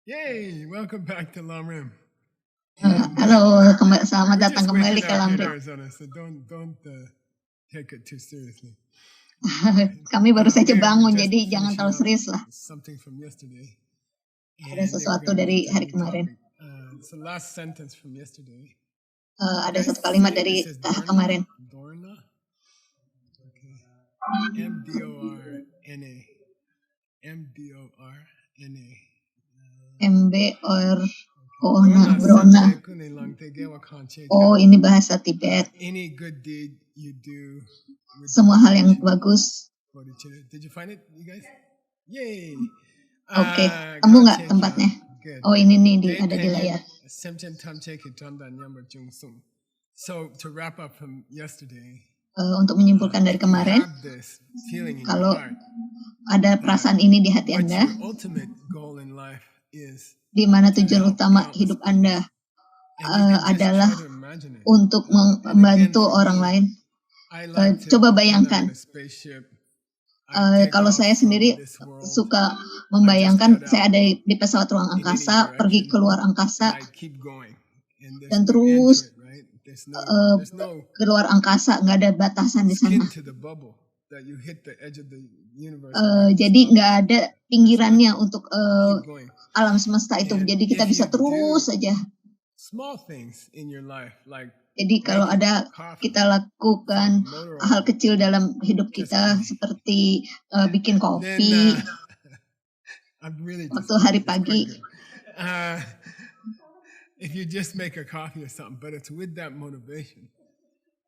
Yay! Welcome back to Lamrim. Halo, selamat We're datang just kembali waking ke up in Lamrim. Arizona, so don't take it too seriously. Kami baru saja We're bangun, just jadi jangan finishing terlalu up serius lah. something from yesterday. Ada And then we're sesuatu gonna dari move to a hari new kemarin. topic. It's the last sentence from yesterday. Ada Guys, satu kalimat say dari this is kemarin. Dorna. Okay. M-D-O-R-N-A. M-D-O-R-N-A. MB or Dorna Brona. sante kune lang te gewa kanche Oh, ka. ini bahasa Tibet. Any good deed you do with Semua hal yang dedication, bagus. bodhicitta. Did you find it, you guys? Yay! Oke, temu nggak Kanche tempatnya? ka. Good. Oh, ini nih Day ada di pengen layar. semchen tamche ke tanda nyamba jung sum. So to wrap up from yesterday, Untuk menyimpulkan dari if you kemarin, have this feeling in your kalau heart ada perasaan ini di hati what Anda, your ultimate goal in life is, di mana tujuan utama hidup Anda and you can just adalah try to imagine it. untuk membantu orang lain. I like to Coba pretend I'm bayangkan. in a spaceship. I take Kalau off saya from sendiri this world suka I just membayangkan cut saya out ada di pesawat ruang in any angkasa, pergi direction keluar and angkasa, I keep going. And there's dan no end to terus it, right? There's uh, no keluar angkasa, nggak ada batasan di sana. skin to the bubble that you hit the edge of the universe and then you Jadi stop. nggak ada There's pinggirannya nothing. untuk You keep going. alam semesta itu. And Jadi kita if bisa you terus do saja. small things in your life, like Jadi kalau making ada coffee kita from lakukan motor hal oil, kecil dalam hidup just kita kidding. seperti bikin Then kopi I'm really waktu just hari kidding. It's quite pagi. good. If you just make a coffee or something, but it's with that motivation.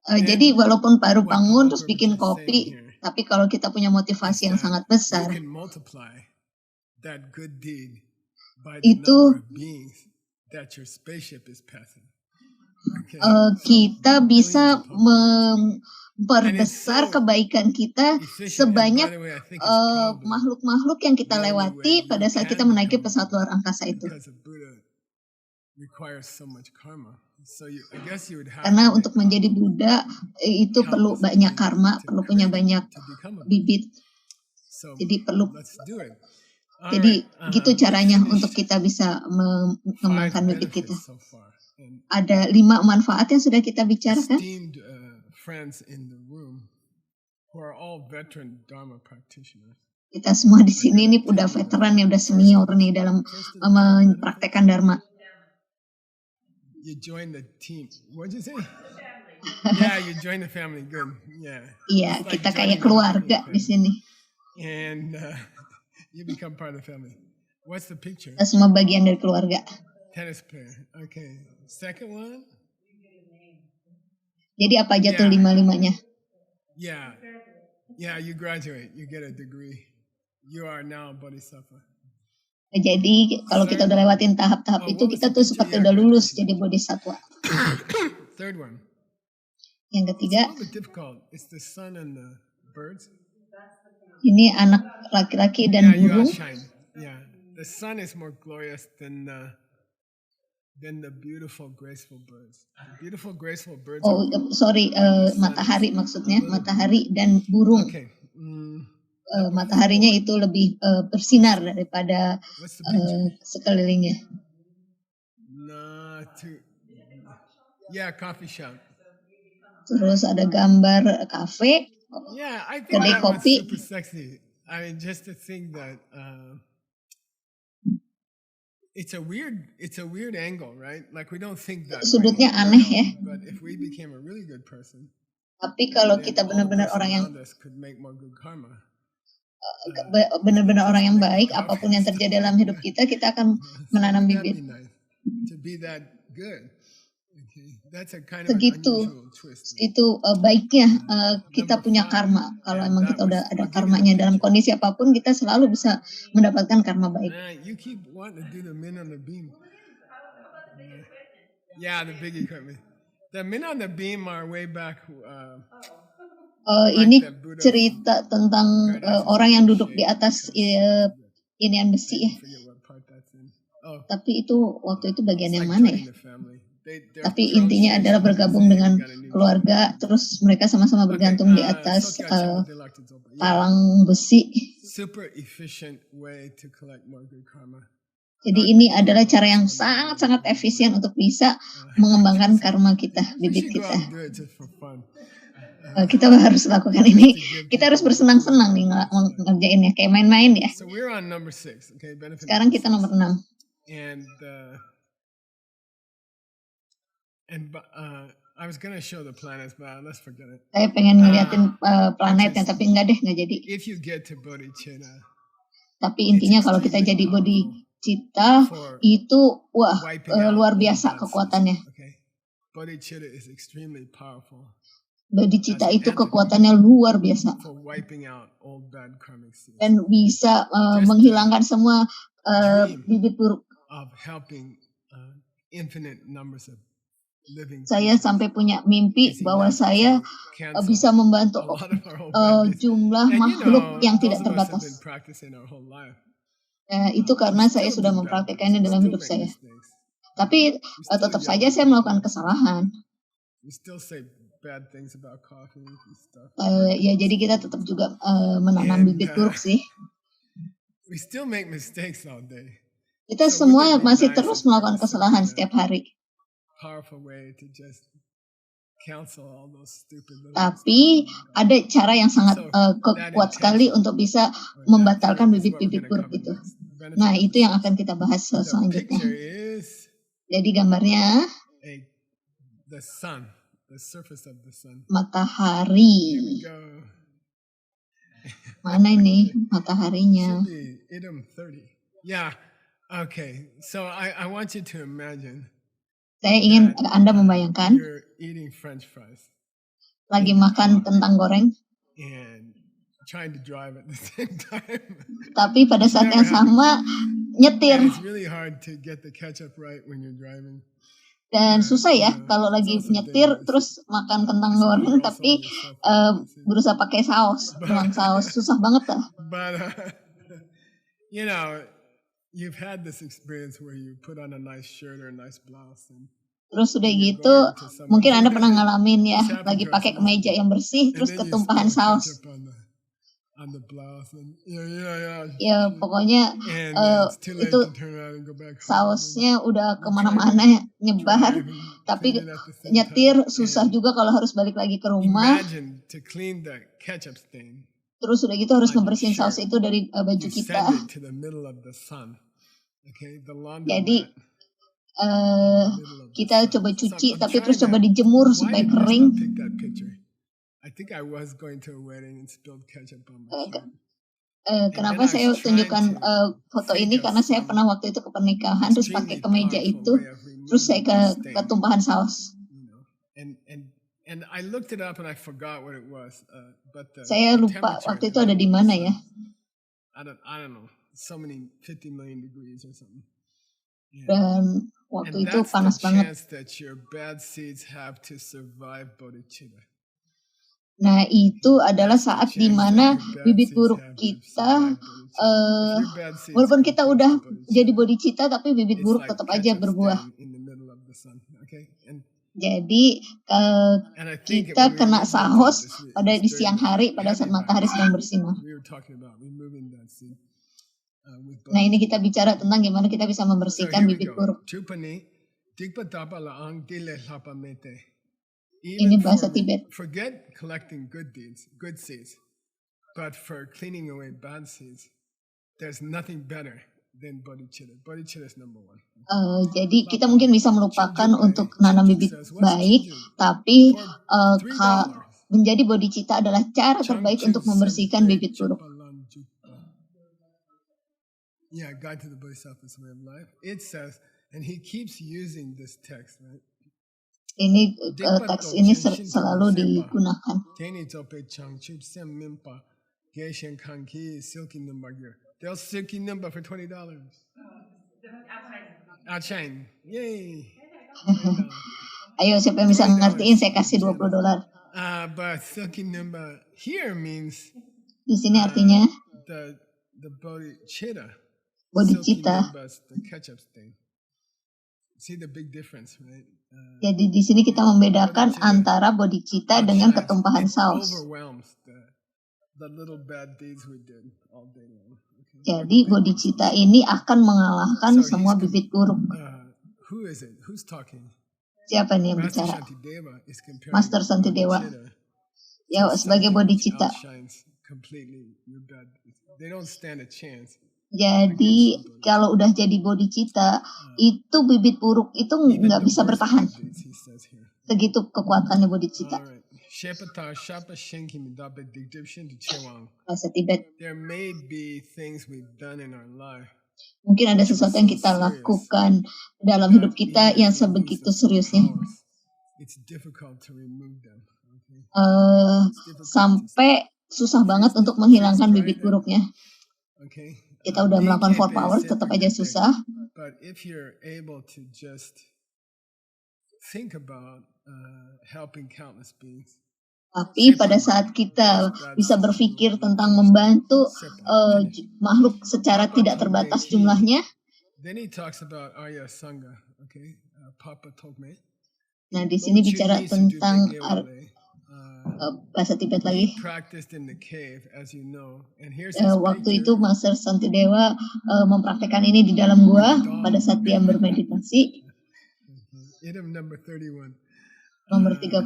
Jadi Then walaupun baru what bangun terus Papa bikin Purpose is saying kopi, here tapi kalau kita punya is motivasi yang that sangat you besar, can multiply that good deed by the itu number of beings that your spaceship is passing. Okay, so kita millions bisa upon millions. And it's memperbesar so kebaikan kita efficient. And by sebanyak the way, I think it's probably makhluk-makhluk yang kita the only way lewati you pada saat kita can menaiki become a pesawat luar Buddha, angkasa itu. because a Buddha requires so much karma. So I guess you would have to Karena make untuk menjadi karma Buddha itu perlu countless banyak beings karma, to perlu punya create it banyak to become a Buddha. bibit. So Jadi perlu, let's do it. All jadi right, gitu we caranya untuk finished kita bisa 5 mengembangkan bibit kita. benefits so far. And Ada 5 manfaat yang sudah kita bicarakan. esteemed friends in the room who are all veteran Dharma practitioners Kita semua di are sini going ini to udah tell you veteran nih, udah first senior nih dalam first of the top benefit, mempraktekkan Dharma. you join the team. What'd you say? Yeah, you join the family. Good. Yeah. Iya, It's like kita kayak joining the keluarga Happy di family. sini. And you become part of the family. What's the picture? Kita semua bagian dari keluarga. Tennis player. Okay. Second one? Jadi apa aja tuh Yeah. 5-5-nya? Yeah. Yeah, you graduate. You get a degree. You are now a bodhisattva. Jadi kalau kita Third udah one. lewatin tahap-tahap Oh, itu, what was kita the tuh picture? seperti Yeah, udah lulus graduation. jadi bodhisattva. Third one. Yang It's a ketiga, little bit difficult. It's the sun and the birds. ini anak laki-laki dan Yeah, you burung. outshine. Yeah. The sun is more glorious than the beautiful, graceful birds. The beautiful, graceful birds Oh, are sorry, when the sun is matahari a maksudnya, little bit. matahari dan burung. Okay. Number Mataharinya 4. itu lebih bersinar daripada What's the picture? sekelilingnya. Yeah, coffee shop. Terus ada gambar kafe, Yeah, I think kedai that one's kopi. super sexy. I mean, just to think that it's a weird angle, right? Like we don't think that way Sudutnya very aneh ya. often, but if we became a really good person, Tapi kalau then kita all the benar-benar person orang yang around us could make more good karma. benar-benar orang Just yang make a baik, coffee apapun yang and stuff terjadi like dalam hidup that. kita akan So menanam wouldn't that bibit. be nice to be that good? Okay, that's a kind of an Segitu, unusual twist. itu baiknya kita Number punya 5, karma. Kalau and emang that kita was, udah ada I'll give you the karmanya dalam picture. kondisi apapun, kita selalu bisa mendapatkan karma baik. You keep wanting to do the men on the beam. Yeah, the big equipment. The men on the beam are way back, like Ini the Buddha cerita tentang paradise is orang in yang good duduk di shape atas because inian I besi ya. forget what part that's in. Oh, Tapi itu waktu itu bagian it's yang like mana ya? joining the family. They're Tapi thrown intinya adalah station. They bergabung say dengan they got a new job. keluarga, terus mereka sama-sama Okay, bergantung di atas Sokya Chimpa Delakta Zopa. Yeah, palang besi. super efficient way to collect more good karma. Jadi ini adalah cara yang sangat-sangat efisien untuk bisa mengembangkan karma kita, We bibit should go kita. out and do it just for fun. Kita harus lakukan ini. Kita harus bersenang-senang nih ngerjainnya, kayak main-main ya. So we're on number 6, okay? Benefit Sekarang number kita 6. nomor 6. I was gonna show the planets, but let's forget it. Saya pengen ngeliatin planetnya, tapi nggak jadi. If you get to bodhicitta, Tapi intinya kalau kita jadi bodhicitta itu luar biasa kekuatannya. Okay? Bodhicitta is extremely powerful. Bodhicitta itu kekuatannya luar biasa. For wiping out old bad karmic seeds. Dan bisa menghilangkan semua bibit buruk. Of helping infinite numbers of living. Saya sampai punya mimpi bahwa saya bisa membantu jumlah makhluk yang tidak terbatas. Itu karena saya sudah mempraktikkannya dalam hidup saya. Tapi tetap saja saya melakukan kesalahan. Ya jadi kita tetap juga menanam bibit buruk sih. Kita semua masih terus melakukan kesalahan setiap hari. Tapi ada cara yang sangat kuat sekali untuk bisa membatalkan bibit-bibit buruk itu. Nah, itu yang akan kita bahas selanjutnya. Jadi gambarnya matahari. Mana ini mataharinya? Yeah. Okay. So I want you to imagine. Saya ingin Anda membayangkan lagi makan kentang goreng, tapi pada saat yang sama nyetir. Dan susah ya kalau lagi nyetir terus makan kentang goreng tapi berusaha pakai saus, tuang saus, susah banget lah. You've had this experience where you put on a nice shirt or a nice blouse and terus udah gitu mungkin Anda pernah ngalamin ya lagi pakai kemeja yang bersih terus ketumpahan saus. Ya pokoknya itu sausnya udah kemana-mana nyebar, tapi nyetir susah juga kalau harus balik lagi ke rumah. Terus udah gitu harus ngebersihin saus itu dari baju kita. Jadi kita coba cuci, tapi terus coba dijemur supaya kering. Kenapa saya tunjukkan foto ini? Karena saya pernah waktu itu ke pernikahan, terus pakai kemeja itu, terus saya ketumpahan saus. Saya lupa waktu itu ada di mana ya. Dan waktu itu panas banget. Nah itu adalah saat dimana bibit buruk kita, walaupun kita udah jadi bodhicitta, tapi bibit buruk tetap aja berbuah. Jadi kita kena saus pada di siang hari pada saat matahari sedang bersinar. Nah ini kita bicara tentang gimana kita bisa membersihkan bibit buruk. Ini bahasa Tibet. Forget collecting good seeds, but for cleaning away bad seeds, there's nothing better than bodhicitta. Bodhicitta is number one. Jadi kita mungkin bisa melupakan untuk nanam bibit baik, tapi menjadi bodhicitta adalah cara terbaik untuk membersihkan bibit buruk. Yeah, Guide to the Bodhisattva's Way of Life. It says, and he keeps using this text, right? Ini teks ini selalu digunakan. They'll silky number for $20. Outside. Yay. Ayo siapa yang bisa ngertiin saya kasih $20. But silky number here means di sini artinya the bodhicitta. Bodhicitta. The ketchup stain. See the big difference, right? Jadi di sini kita membedakan antara bodhicitta dengan ketumpahan saus. the little bad deeds we did all day long. Okay. Jadi bodhicitta ini akan mengalahkan semua bibit buruk. Who is it? Who's talking? Siapa nih yang Master bicara? Shantideva is comparing Master Santidewa. bodhicitta Ya, to sebagai something which bodhicitta. outshines completely your bad deeds. They don't stand a chance. Jadi kalau udah jadi bodhicitta, itu bibit buruk itu Even nggak the bisa worst bertahan. bad deeds, he says here. Segitu kekuatannya bodhicitta. All right. Shepatar shapa shenki midape dikdipshin to chewang. Bahasa Tibet. There may be things we've done in our life. Mungkin ada sesuatu yang kita lakukan dalam hidup kita yang sebegitu seriusnya. It's difficult to remove them. Okay. Sampai susah banget untuk menghilangkan bibit buruknya. Okay. Kita udah melakukan 4 powers, tetap aja susah. But if you're able to just think about helping countless beings. Tapi pada saat kita bisa berpikir tentang membantu makhluk secara tidak terbatas jumlahnya. Then he talks about Arya Sangha, okay? Papa Tokme. Nah, di sini bicara tentang bahasa Tibet lagi. Waktu itu Master Santidewa mempraktekkan ini di dalam gua pada saat dia bermeditasi. Item number 31. Nomor 31.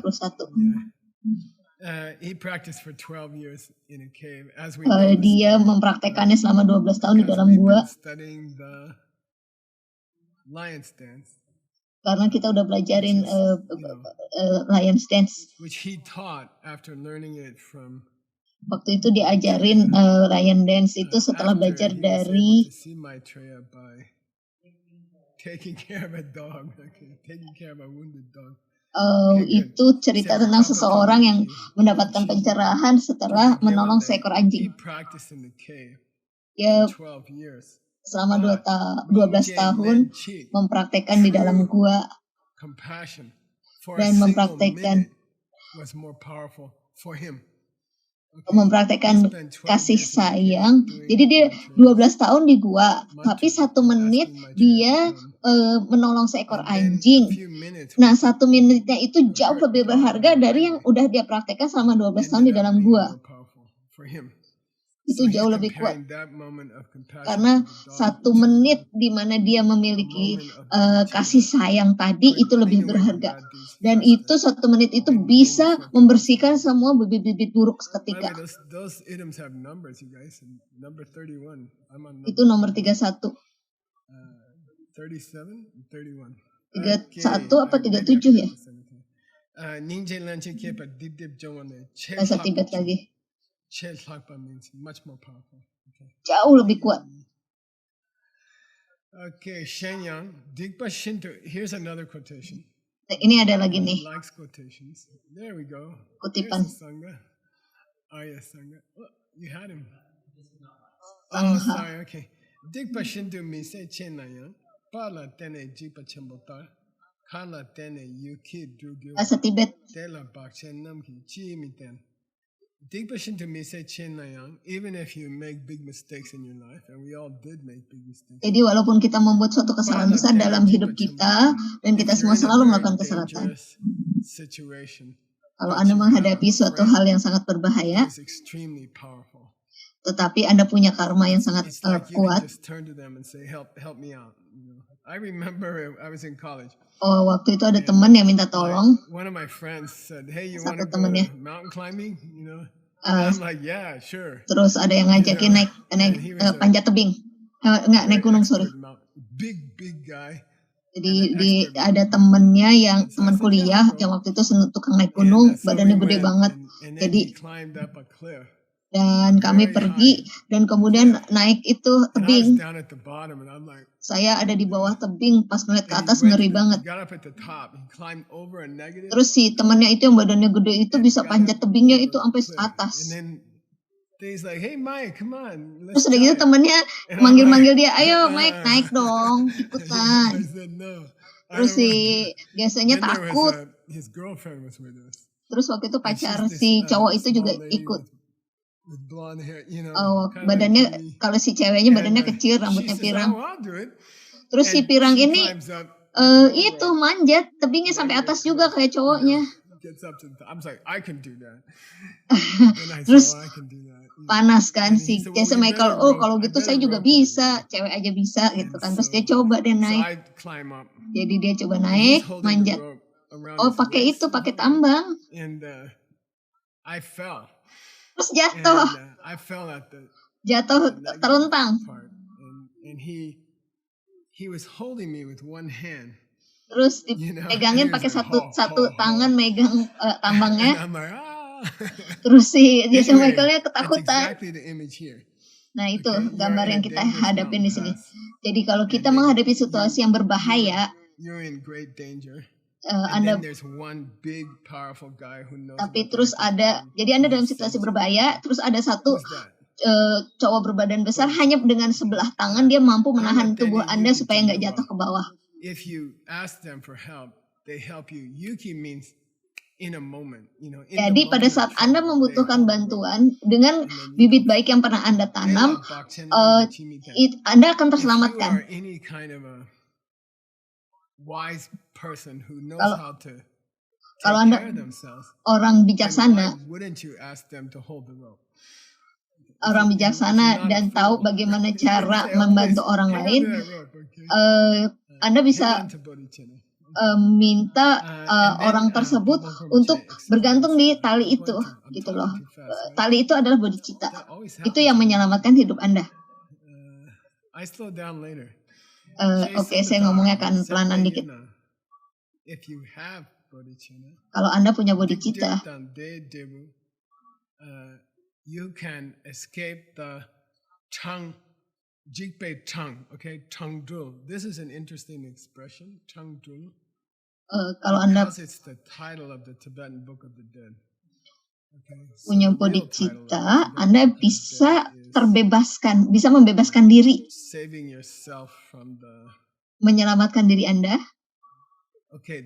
He practiced for 12 years in a cave. Dia mempraktekannya selama 12 tahun di dalam gua. Studying the lion's dance. Karena kita udah belajarin lion's dance. Which he taught after learning it from. Waktu itu diajarin lion dance itu setelah belajar dari taking care of a dog, okay. Taking care of a wounded dog. Itu cerita tentang seseorang yang mendapatkan pencerahan setelah menolong seekor anjing. Ya, selama 12 tahun mempraktekkan di dalam gua dan mempraktekkan kasih sayang. Jadi dia 12 tahun di gua, tapi 1 menit dia menolong seekor anjing. Nah, 1 menitnya itu jauh lebih berharga dari yang udah dia praktekkan selama 12 tahun di dalam gua. Itu jauh lebih kuat. Karena 1 menit di mana dia memiliki kasih sayang tadi itu lebih berharga. Dan itu 1 menit itu bisa membersihkan semua bibit-bibit buruk seketika. Itu nomor 31. 31 apa 37 ya? Bahasa Tibet lagi. Jauh lebih kuat. Okay, Shenyang, Digpa Shinto. Here's another quotation. Ini ada lagi nih. Likes quotations. There we go. Kutipan. Arya Sangha. Oh, you had him. Oh, sorry. Okay. Digpa Shinto mise chenayang. Pala tene jigpa chembotar. Kala tene yuki drugyo. Bahasa Tibet. Tela bakchen namki chi miten. Digpa Shinto mise chenayang. Even if you make big mistakes in your life, and we all did make big mistakes. Jadi walaupun kita membuat suatu kesalahan besar dalam hidup kita, dan kita semua selalu melakukan kesalahan. Kalau Anda menghadapi suatu hal yang sangat berbahaya, tetapi Anda punya karma yang sangat kuat. Oh, waktu itu ada teman yang minta tolong. Satu temannya. Terus ada yang ngajakin naik panjat tebing. Naik gunung, sorry. Jadi ada temennya yang teman kuliah yang waktu itu tukang naik gunung, badannya gede banget. Jadi dan kami pergi dan kemudian naik itu tebing. Saya ada di bawah tebing, pas ngeliat ke atas ngeri banget. Terus si temannya itu yang badannya gede itu bisa panjat tebingnya itu sampai atas. Terus udah gitu temennya manggil-manggil dia, ayo Mike naik dong, ikutan. Terus biasanya takut. Terus waktu itu pacar si cowok itu juga ikut. Badannya kalau si ceweknya badannya kecil, rambutnya pirang. Terus si pirang ini itu manjat tebingnya sampai atas juga kayak cowoknya. Terus panas kan, si Jason Michael, oh kalau gitu saya juga bisa, cewek aja bisa gitu kan. Terus dia coba deh naik. Jadi dia coba naik, manjat. Oh pakai tambang. Terus jatuh, terlentang. Terus dipegangin pakai satu tangan megang tambangnya. Terus si Jason Michaelnya ketakutan. Nah itu gambar yang kita hadapin di sini. Jadi kalau kita menghadapi situasi yang berbahaya, Anda, tapi terus ada, jadi Anda dalam situasi berbahaya, terus ada satu cowok berbadan besar hanya dengan sebelah tangan dia mampu menahan tubuh Anda supaya nggak jatuh ke bawah. Jadi pada saat Anda membutuhkan bantuan dengan bibit baik yang pernah Anda tanam, Anda akan terselamatkan. Kalau Anda orang bijaksana dan tahu bagaimana cara membantu orang lain, Anda bisa minta orang tersebut untuk bergantung di tali itu, gitu loh. Tali itu adalah bodhicitta. Itu yang menyelamatkan hidup Anda. Oke, saya ngomongnya akan pelanan dikit. Kalau Anda punya bodhicitta, you can escape the Jigpe Tung, okay, Tung Dul. This is an interesting expression, Tung Dul. Kalau Anda it's the title of the Tibetan Book of the Dead. Okay, punya bodhicitta, Anda bisa terbebaskan, bisa membebaskan diri, saving yourself from the, menyelamatkan diri Anda. Okay,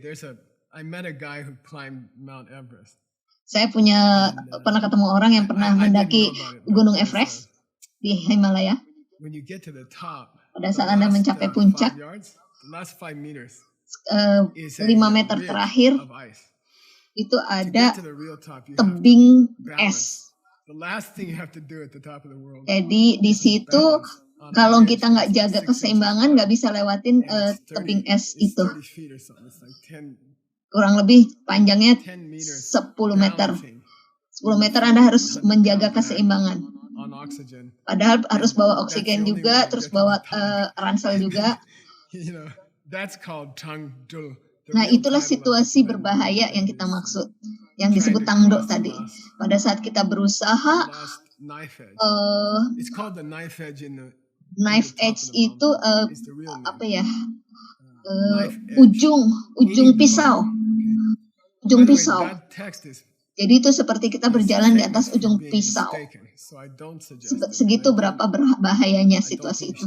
I met a guy who climbed Mount Everest. Saya pernah ketemu orang yang pernah mendaki Gunung Everest di Himalaya. Pada saat Anda mencapai puncak, 5 meter terakhir itu ada tebing es. Jadi di situ kalau kita nggak jaga keseimbangan nggak bisa lewatin tebing es itu. Kurang lebih panjangnya 10 meter. 10 meter Anda harus menjaga keseimbangan. Padahal harus bawa oksigen juga, terus bawa ransel juga. Nah itulah situasi berbahaya yang kita maksud, yang disebut tangdo tadi. Pada saat kita berusaha, knife edge itu apa ya? Ujung pisau. Jadi itu seperti kita berjalan di atas ujung pisau. Segitu berapa bahayanya situasi itu.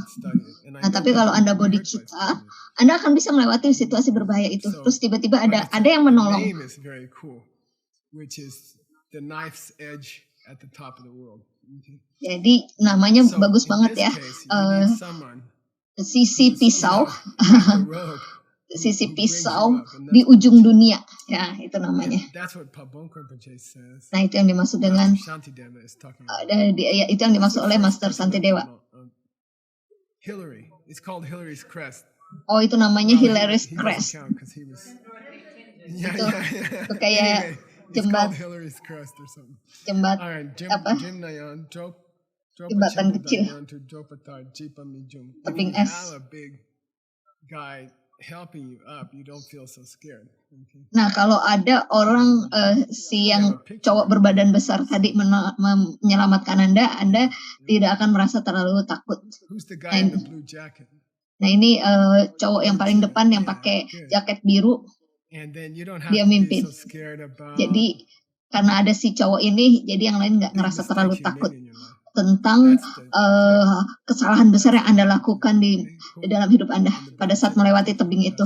Nah, tapi kalau Anda bodhicitta, Anda akan bisa melewati situasi berbahaya itu. Terus tiba-tiba ada yang menolong. Jadi namanya bagus banget ya. Sisi pisau. Sisi pisau di ujung dunia, ya itu namanya. Nah itu yang dimaksud dengan itu yang dimaksud oleh Master Santidewa. Oh itu namanya Hilary's Crest. Itu kayak jembatan apa? Jembatan kecil. Tebing es. Nah kalau ada orang si yang cowok berbadan besar tadi menyelamatkan Anda tidak akan merasa terlalu takut. Nah ini cowok yang paling depan yang pakai jaket biru, dia mimpin. Jadi karena ada si cowok ini, jadi yang lain nggak ngerasa terlalu takut tentang kesalahan besar yang Anda lakukan di dalam hidup Anda pada saat melewati tebing itu.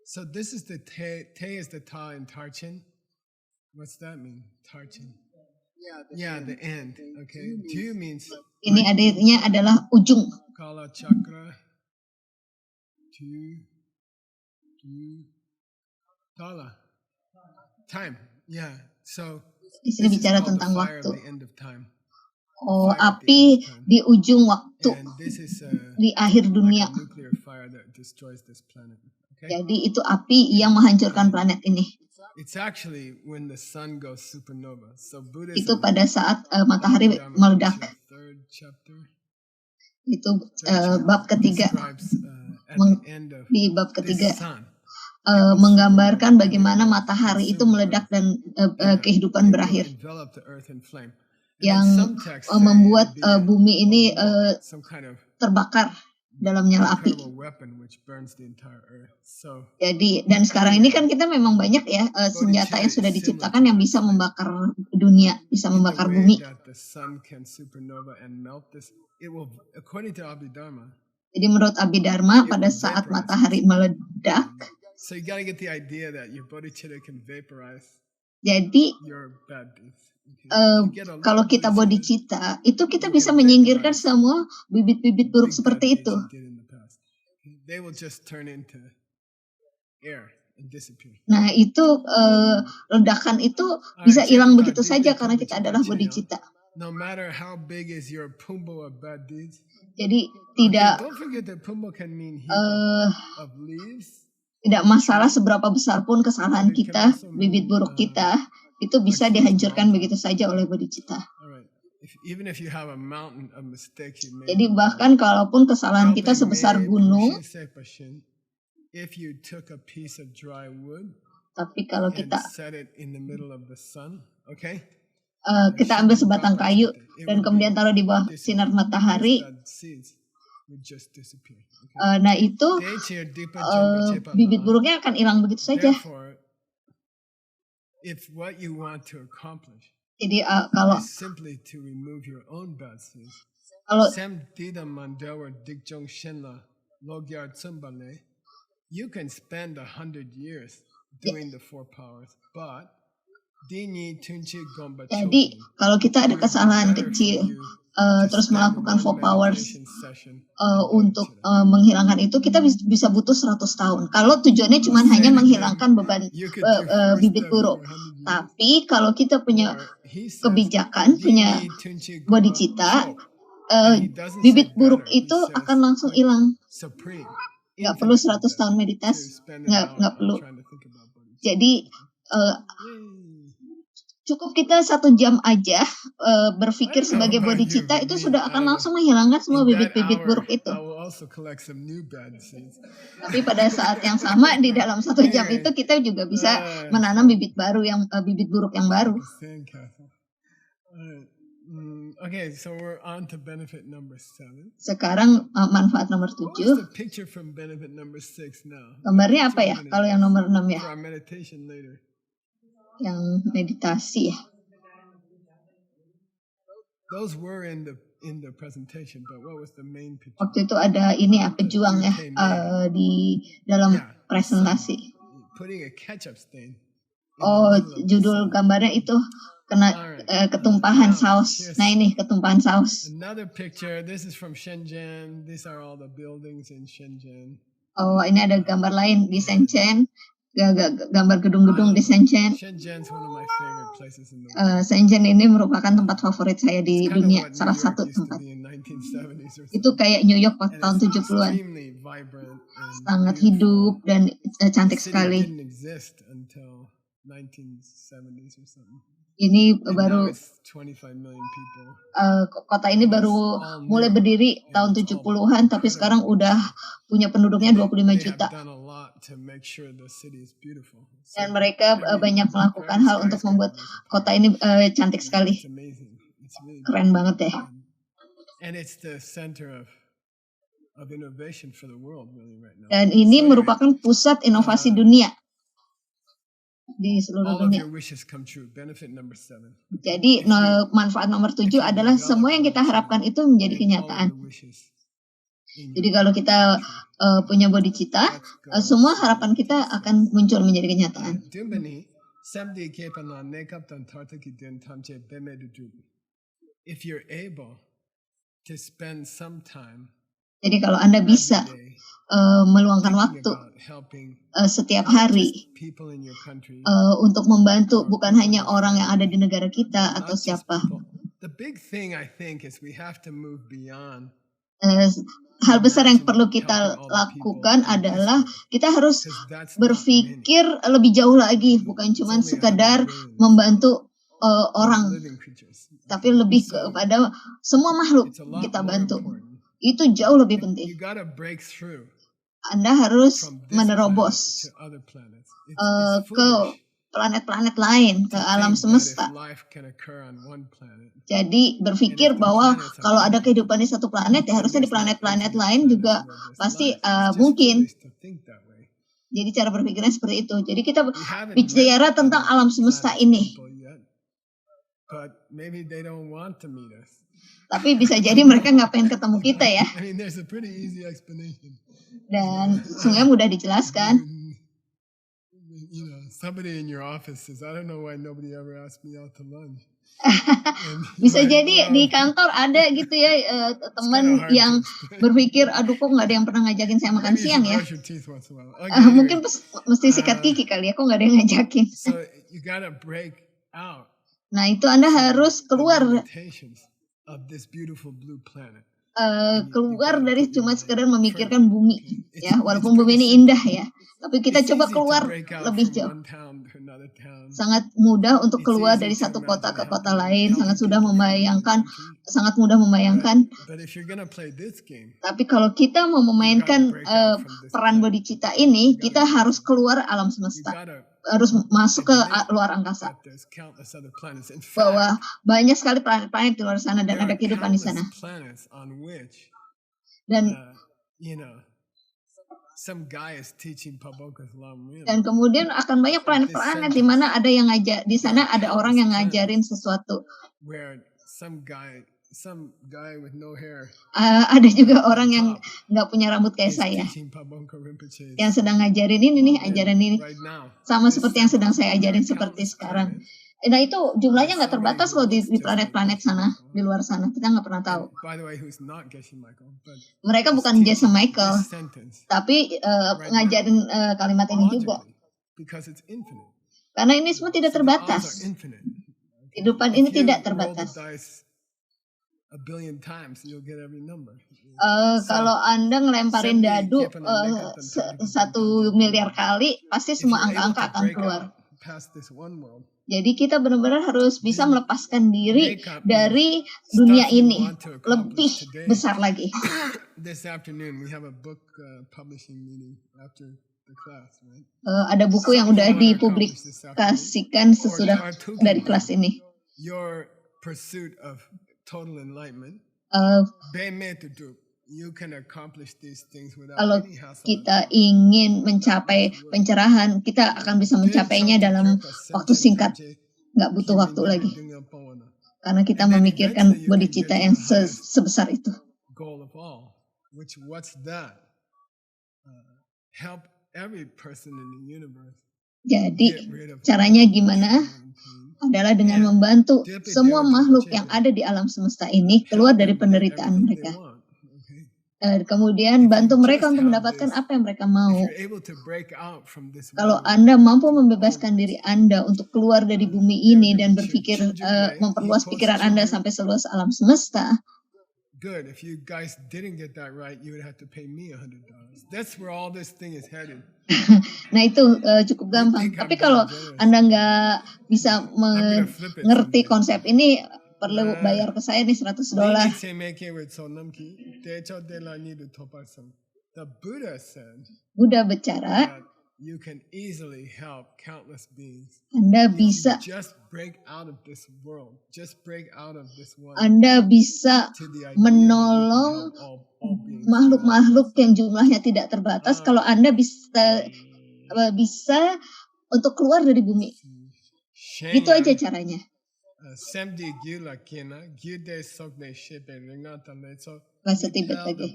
So this is the te is the ta in Tarchin. What's that mean? Tarchin. Yeah, the end. Okay. Tu means Ini adanya adalah ujung. Kala chakra. Tu. Tala. Time. Yeah. So Di sini this is bicara called the tentang fire waktu. of the end of time. Oh, Fire at the api end of time. di ujung waktu, And this is di akhir like dunia. a nuclear fire that destroys this planet. Okay. Jadi itu api yang menghancurkan planet ini. It's actually when the sun goes supernova. So Buddhism. Itu pada saat matahari meledak. Third chapter. Itu bab ketiga. Di bab ketiga menggambarkan bagaimana matahari itu meledak dan kehidupan berakhir, yang membuat bumi ini terbakar dalam nyala api. Jadi dan sekarang ini kan kita memang banyak ya senjata yang sudah diciptakan yang bisa membakar dunia, bisa membakar bumi. Jadi menurut Abhidharma pada saat matahari meledak, jadi kalau kita bodhicitta itu kita bisa menyingkirkan semua bibit-bibit buruk seperti itu. Nah itu ledakan itu bisa hilang begitu saja karena kita adalah bodhicitta. Jadi tidak masalah seberapa besar pun kesalahan kita, bibit buruk kita, itu bisa dihancurkan begitu saja oleh bodhicitta. Jadi bahkan kalaupun kesalahan kita sebesar gunung, tapi kalau kita ambil sebatang kayu dan kemudian taruh di bawah sinar matahari, nah itu bibit buruknya akan hilang begitu saja. Jadi kalau you can spend 100 years doing the four powers, but jadi kalau kita ada kesalahan kecil terus melakukan four powers untuk menghilangkan itu, kita bisa butuh 100 tahun. Kalau tujuannya cuma hanya menghilangkan beban bibit buruk. Tapi kalau kita punya kebijakan, punya bodhicitta, bibit buruk itu akan langsung hilang. Nggak perlu 100 tahun meditasi, nggak perlu. Jadi cukup kita 1 jam aja berpikir sebagai bodhicitta itu sudah akan langsung menghilangkan semua bibit-bibit buruk itu. Tapi pada saat yang sama di dalam 1 jam itu kita juga bisa menanam bibit buruk yang baru. Okay, so we're on to benefit number 7. Sekarang manfaat nomor 7. What's the picture from benefit number 6 now? Gambarnya apa ya kalau yang nomor 6 ya? For our meditation later. Yang meditasi ya. Those were in the presentation, but what was the main picture? Waktu itu ada ini ya, pejuang ya di dalam presentasi. Putting a ketchup stain. Oh, judul gambarnya itu kena ketumpahan saus. Nah ini ketumpahan saus. Another picture. This is from Shenzhen. These are all the buildings in Shenzhen. Oh, ini ada gambar lain di Shenzhen. Gambar gedung-gedung di Shenzhen. Shenzhen ini merupakan tempat favorit saya di dunia, salah satu tempat. Itu kayak New York pada tahun 70-an. Sangat hidup dan cantik sekali. Ini baru kota ini baru mulai berdiri tahun 70-an, tapi sekarang udah punya penduduknya 25 juta. Dan mereka banyak melakukan hal untuk membuat kota ini cantik sekali. Keren banget ya. Dan ini merupakan pusat inovasi dunia di seluruh dunia. Jadi manfaat nomor 7 adalah semua yang kita harapkan itu menjadi kenyataan. Jadi kalau kita punya bodhicitta, semua harapan kita akan muncul menjadi kenyataan. If you're able to spend some time Jadi kalau Anda every bisa day meluangkan thinking waktu about helping setiap not hari just people in your country, untuk membantu or bukan people in hanya your orang yang ada di family, negara kita atau not just siapa. people. The big thing I think is we have to move beyond Hal besar yang perlu imagining kita helping all the people lakukan in this adalah world, kita harus because that's not many. berpikir lebih jauh lagi, bukan It's cuma only 100 sekadar billion membantu of orang, living creatures. tapi Okay, lebih so kepada semua makhluk it's a lot kita more bantu. important. Itu jauh lebih penting. You gotta break through Anda harus from this planet menerobos to other planets. It's ke foolish planet-planet lain, ke to alam think that if semesta. life can occur on one planet, Jadi and berpikir if the bahwa planets are kalau ada infinite, kehidupan di satu planet, ya then harusnya di there's not planet-planet infinite lain planets juga where there's pasti life. It's just mungkin. foolish to think that way. Jadi cara berpikirnya seperti itu. Jadi kita We haven't met bicara tentang other alam semesta planets ini. people yet, but maybe they don't want to meet us. Tapi bisa jadi mereka nggak pengen ketemu kita ya. I mean, there's a pretty easy explanation. Dan sebenarnya mudah dijelaskan. You know, somebody in your office says, I don't know why nobody ever asked me out to lunch. Bisa jadi di kantor ada gitu ya teman yang berpikir, aduh kok nggak ada yang pernah ngajakin saya makan siang ya. Mungkin mesti sikat gigi kali ya, kok nggak ada yang ngajakin. Nah itu Anda harus keluar keluar dari cuma sekedar memikirkan bumi ya, walaupun bumi ini indah ya, tapi kita coba keluar lebih jauh. Sangat mudah untuk keluar dari satu kota ke kota lain, sangat mudah membayangkan. Tapi kalau kita mau memainkan peran bodhicitta ini, kita harus keluar alam semesta, harus masuk ke luar angkasa. Bahwa banyak sekali planet-planet di luar sana dan ada kehidupan di sana. Dan dan kemudian akan banyak planet-planet di mana ada yang ngajar, di sana ada orang yang ngajarin sesuatu. Ada juga orang yang nggak punya rambut kayak saya, yang sedang ngajarin ini nih, ajaran ini sama seperti yang sedang saya ajarin seperti sekarang. Nah itu jumlahnya nggak terbatas loh di planet-planet sana, di luar sana, kita nggak pernah tahu. Mereka bukan Geshe Michael, tapi ngajarin kalimat ini juga. Karena ini semua tidak terbatas. Kehidupan ini tidak terbatas. Kalau Anda ngelemparin dadu 1 miliar kali, pasti semua angka-angka akan keluar. Jadi kita benar-benar harus bisa melepaskan diri dari dunia ini lebih besar lagi. Ada buku yang udah dipublikasikan sesudah dari kelas ini. Kalau kita ingin mencapai pencerahan, kita akan bisa mencapainya dalam waktu singkat, nggak butuh waktu lagi, karena kita memikirkan bodhicitta yang sebesar itu. Jadi caranya gimana? Adalah dengan membantu semua makhluk yang ada di alam semesta ini keluar dari penderitaan mereka. Kemudian bantu mereka untuk mendapatkan apa yang mereka mau. Kalau Anda mampu membebaskan diri Anda untuk keluar dari bumi ini dan berpikir, memperluas pikiran Anda sampai seluas alam semesta. Nah itu cukup gampang. Tapi kalau Anda nggak bisa mengerti konsep ini, perlu bayar ke saya nih $100. Buddha bicara, Anda bisa menolong makhluk-makhluk yang jumlahnya tidak terbatas kalau Anda bisa untuk keluar dari bumi. Itu aja caranya. Bahasa Tibet lagi.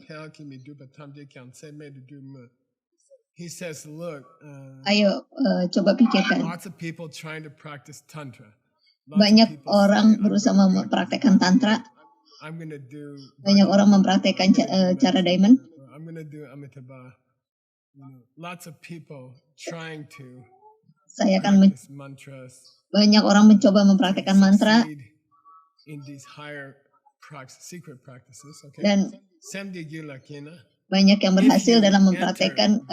He says, look, Ayo coba pikirkan. lots of people trying to practice tantra. Banyak orang berusaha mempraktekkan tantra. Banyak orang mempraktekkan cara diamond. I'm gonna do Amitabha. Lots of people trying to Saya akan practice mantras. Banyak orang mencoba mempraktekkan mantra In these higher secret practices, okay? dan Samdhya-gila-kina. banyak yang berhasil dalam mempraktekkan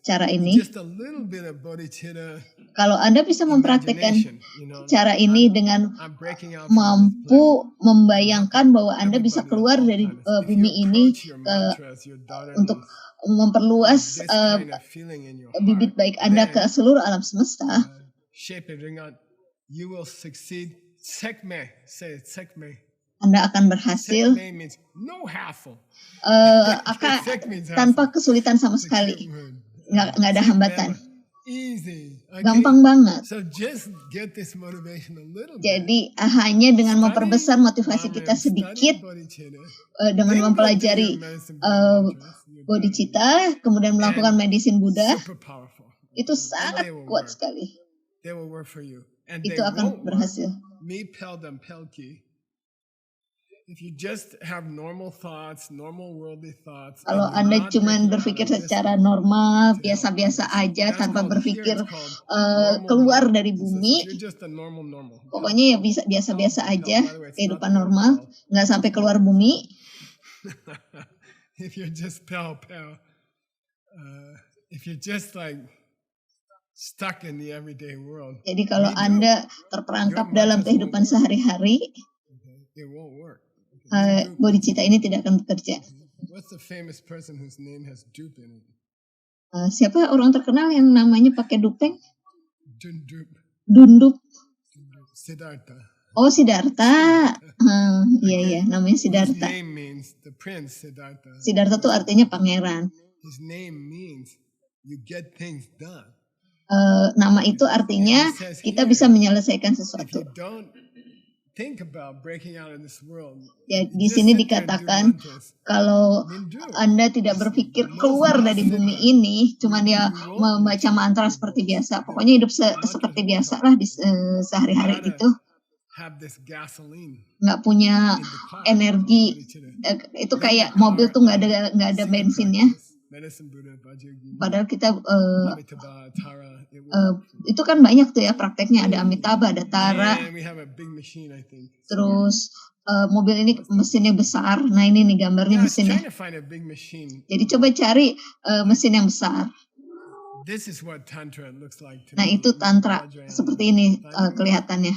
cara ini. Just a little bit of bodhicitta, Kalau Anda bisa mempraktekkan cara ini dengan I'm breaking out from this mampu planet. membayangkan bahwa Anda bisa keluar dari bumi ini untuk memperluas This kind of feeling in your bibit heart, baik Anda ke seluruh alam semesta, shape it, bring out, you will succeed. Sekme, say it, sekme. Anda akan berhasil Sekme means no hassle. Tanpa kesulitan sama sekali. Nggak ada hambatan. Easy. Okay. Gampang banget. So just get this motivation a little bit. Jadi hanya dengan memperbesar motivasi kita sedikit dengan mempelajari bodhicitta, kemudian melakukan medicine Buddha, itu sangat kuat sekali. Itu akan berhasil. If you just have normal thoughts, normal worldly thoughts. Kalau Anda cuma berpikir secara normal, biasa-biasa aja, tanpa berpikir keluar dari bumi, pokoknya ya biasa-biasa aja, kehidupan normal, nggak sampai keluar bumi. If you're just if you're just like stuck in the everyday world. Jadi kalau Anda terperangkap dalam kehidupan sehari-hari, it won't work. Bodhicitta ini tidak akan bekerja. What's the famous person whose name has dupe in it? Siapa orang terkenal yang namanya pakai dupeng? Dundup. Siddhartha. Oh, Siddhartha. Iya, namanya Siddhartha. His name means the prince Siddhartha. Siddhartha itu artinya pangeran. His name means you get things done. Nama itu artinya kita bisa menyelesaikan sesuatu. Ya, di sini dikatakan kalau Anda tidak berpikir keluar dari bumi ini, cuma dia membaca mantra seperti biasa, pokoknya hidup seperti biasa lah di sehari-hari itu, nggak punya energi, itu kayak mobil tuh nggak ada bensinnya. Padahal kita itu kan banyak tuh ya prakteknya, ada Amitabha, ada Tara, terus mobil ini mesinnya besar. Nah ini nih gambarnya mesinnya. Jadi coba cari mesin yang besar. Nah itu tantra, seperti ini kelihatannya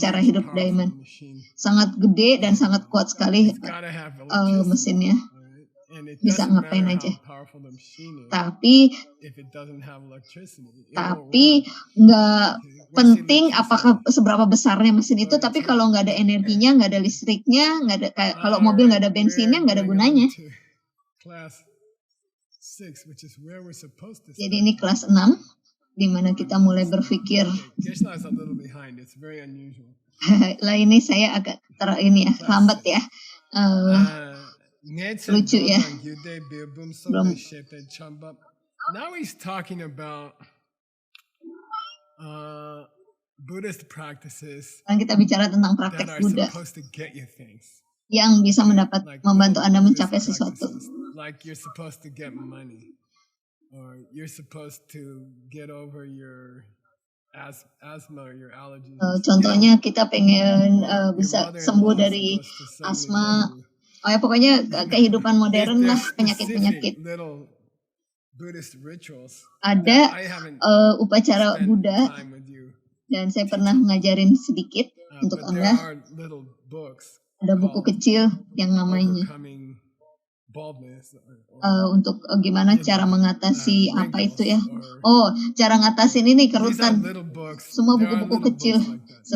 cara hidup diamond, sangat gede dan sangat kuat sekali mesinnya. Bisa ngapain aja. Tapi nggak penting apakah seberapa besarnya mesin itu. Tapi kalau nggak ada energinya, nggak ada listriknya, nggak ada kalau mobil nggak ada bensinnya, nggak ada gunanya. Jadi ini kelas 6, di mana kita mulai berpikir. Lah ini saya agak lambat ya. Lucu ya. Belum. Now he's talking about Buddhist practices. Sekarang kita bicara tentang praktek Buddha yang bisa membantu Anda mencapai sesuatu. Like you're supposed to get money, or you're supposed to get over your asthma or your allergies. Contohnya kita pengen bisa sembuh dari asma. Oh ya pokoknya kehidupan modern lah, penyakit-penyakit. Ada upacara Buddha dan saya pernah ngajarin sedikit untuk Anda. Ada buku kecil yang namanya untuk gimana cara mengatasi apa itu ya. Oh, cara ngatasin ini kerutan. Semua buku-buku kecil.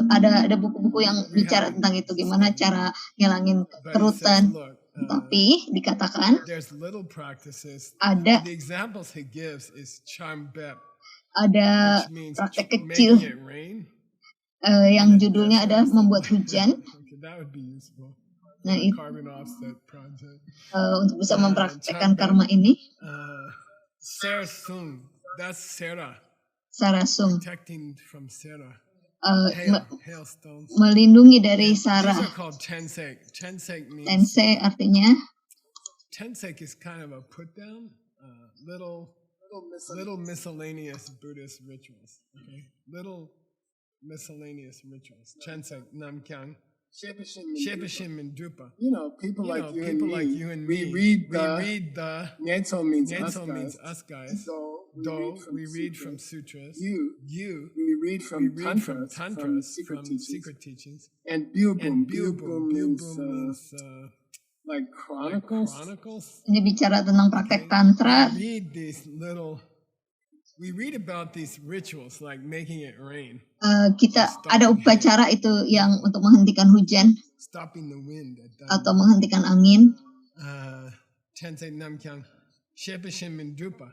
Ada buku-buku yang bicara tentang itu, gimana cara ngilangin kerutan. Tapi dikatakan ada praktek kecil yang judulnya adalah membuat hujan. Nah, itu untuk bisa mempraktekkan karma ini. Sarasung, that's Sera, Sarasung, protecting from Sera. eh, Hailstones. melindungi dari These Sara. are called Tensei. Tensei means Tensei artinya Tensei is kind of a put down, little miscellaneous Buddhist rituals. Okay, little miscellaneous rituals. Tensei, Namkyang, Shepashim, and Drupa. People like you and We me. read the Nyanso means Nyanso us means guys. us guys. Do We read from sutras. You we read we from read from tantras, from from secret teachings. And Byubum. And Byubum means like chronicles. ini bicara tentang praktek tantra. We read about these rituals like making it rain, Kita ada upacara itu yang untuk menghentikan hujan stopping the wind at dawn. atau menghentikan angin. Tensei Namkyang, Shepashim and Drupa,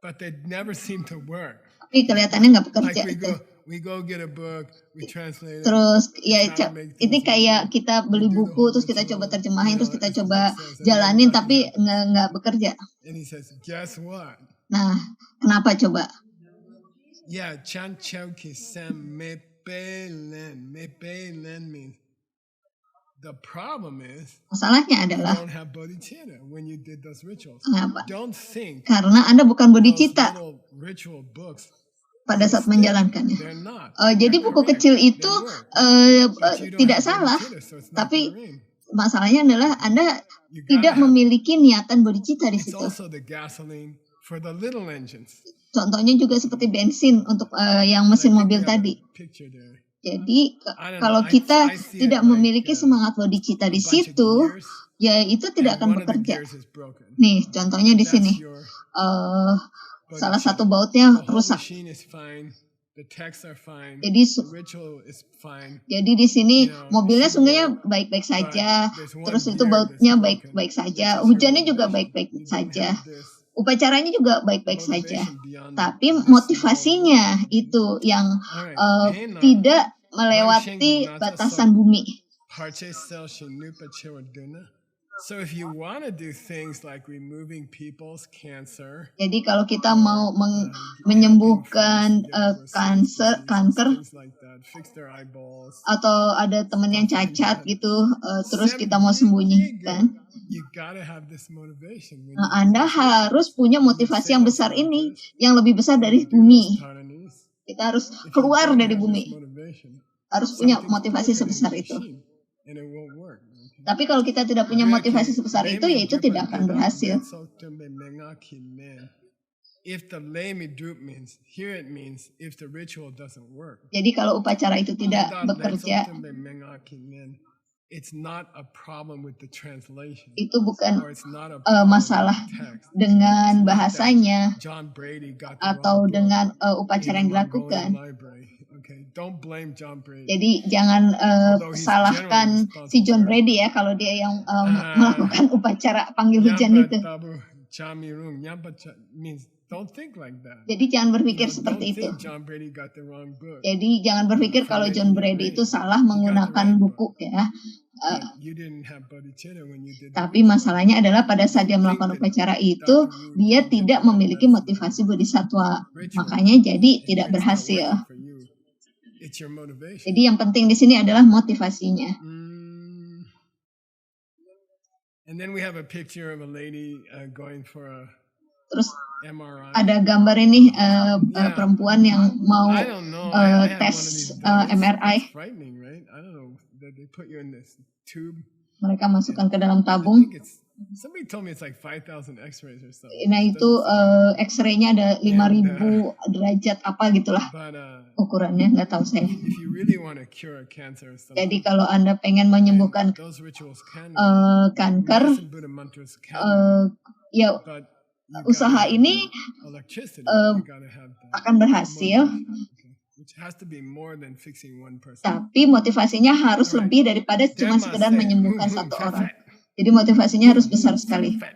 but they never seem to work. Tapi kelihatannya nggak bekerja Like itu. we go get a book, we translate it. Terus ya ini kayak kita beli buku terus kita coba terjemahin terus kita coba jalanin tapi nggak bekerja. And he says, guess what? Nah, kenapa coba? Yeah, Chan Chau Kisam Mepelen. Mepelen means the problem is Masalahnya you adalah don't have bodhicitta when you did those rituals. kenapa? Don't think Karena Anda bukan those bodhicitta little ritual books, pada saat menjalankannya. they're not. Jadi They're buku correct. kecil itu They work. But you don't tidak have salah, bodhicitta, so it's not tapi gonna rain. masalahnya adalah Anda You tidak gotta have- memiliki niatan bodhicitta di It's situ. also the gasoline for the little engines. Contohnya juga seperti bensin untuk yang mesin I think mobil we have a tadi. picture there. Jadi I don't kalau know, kita I see tidak it like, memiliki semangat bodhicitta di a bunch of situ, gears, ya itu tidak and akan one of the bekerja. gears is broken. Nih, contohnya di That's sini. your Salah bodhicitta. satu bautnya The whole rusak. machine is fine. The texts are fine. Jadi The ritual is fine. jadi di sini You know, mobilnya should sungainya work, baik-baik saja, There's one terus itu gear bautnya that's baik-baik broken. saja, That's your hujannya juga motivation. baik-baik You don't saja, have this upacaranya juga baik-baik saja. motivation beyond Tapi this motivasinya itu yang Alright, Hena, tidak melewati batasan bumi. Parche sel shinupa chewaduna. So if you want to do things like removing people's cancer, Jadi kalau kita mau menyembuhkan kanker things like that, fix their eyeballs, atau ada teman yang cacat gitu, terus kita mau sembunyikan, you gotta have this motivation. When nah, Anda harus punya motivasi yang besar ini, yang lebih besar dari bumi. Kita harus keluar dari bumi, harus punya motivasi sebesar itu. Tapi kalau kita tidak punya motivasi sebesar itu, ya itu tidak akan berhasil. If the lame drup means, here it means if the ritual doesn't work. Jadi kalau upacara itu tidak bekerja, it's not a problem with the translation. itu bukan Or it's not a problem masalah with the text. dengan bahasanya John Brady got the atau wrong book dengan in upacara the yang Mongolian dilakukan. library. Okay, don't blame John Brady. Jadi jangan Although he's salahkan generally si John responsible. Brady ya kalau dia yang melakukan upacara panggil hujan Nyampa itu. tabu chamirung, nyampa means don't think like that. Jadi jangan berpikir Don't seperti itu. think John Brady got the wrong book. Jadi jangan berpikir kalau John Brady itu salah menggunakan buku ya. You didn't have bodhicitta when you did that. Tapi masalahnya adalah pada saat dia melakukan upacara itu, dia tidak memiliki motivasi bodhisatwa. Makanya jadi tidak berhasil. It's your motivation. Jadi yang penting di sini adalah motivasinya. And then we have a picture of a lady going for a Terus MRI. ada gambar ini perempuan yang mau I don't know. I had one of tes these done. MRI. It's frightening, right? I don't know that they put you in this tube. Mereka masukkan ke dalam I tabung. think it's somebody told me it's like 5,000 X-rays or something. Nah itu X-ray-nya ada 5.000 derajat apa gitulah But ukurannya, nggak tahu saya. if you really want to cure cancer or something, Jadi kalau Anda pengen menyembuhkan those rituals can kanker, some Buddha mantras can ya but you usaha gotta have ini the electricity. You gotta have the akan berhasil, okay, which has to be more than fixing one person. tapi motivasinya harus lebih daripada cuma sekedar menyembuhkan satu orang. Jadi motivasinya harus besar sekali. Fat.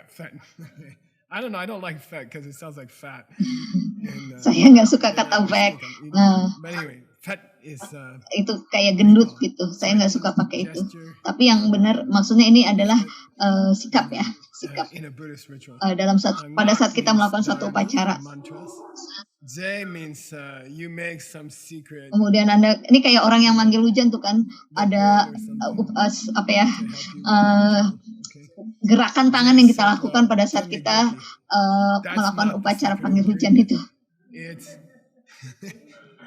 Fat. I don't know. I don't like fat because it sounds like fat. And, Saya nggak suka kata fat. Nah, but anyway, Fat is itu kayak gendut gitu. Saya nggak suka pakai itu. Tapi yang benar maksudnya ini adalah sikap ya, sikap. in a Buddhist ritual. Pada saat kita melakukan suatu upacara. Mantras. J means you make some secret. Kemudian Anda ini kayak orang yang manggil hujan tuh kan, ada apa ya, gerakan tangan yang kita lakukan pada saat kita melakukan upacara panggil hujan itu.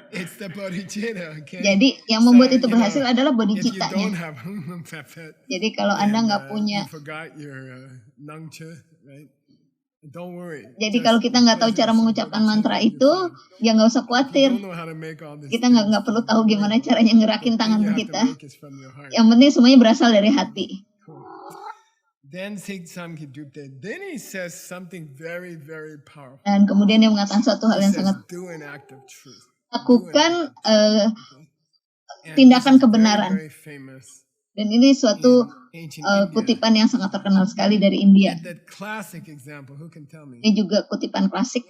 It's the bodhicitta, okay? Jadi yang membuat itu berhasil adalah bodhicittanya. Jadi kalau Anda nggak punya, jadi kalau kita nggak tahu cara mengucapkan mantra itu, ya nggak usah khawatir. Kita nggak perlu tahu gimana caranya ngerakin tangan kita. Yang penting semuanya berasal dari hati. Dan kemudian dia mengatakan suatu hal yang sangat, lakukan tindakan kebenaran. Dan ini suatu kutipan yang sangat terkenal sekali dari India. Ini juga kutipan klasik.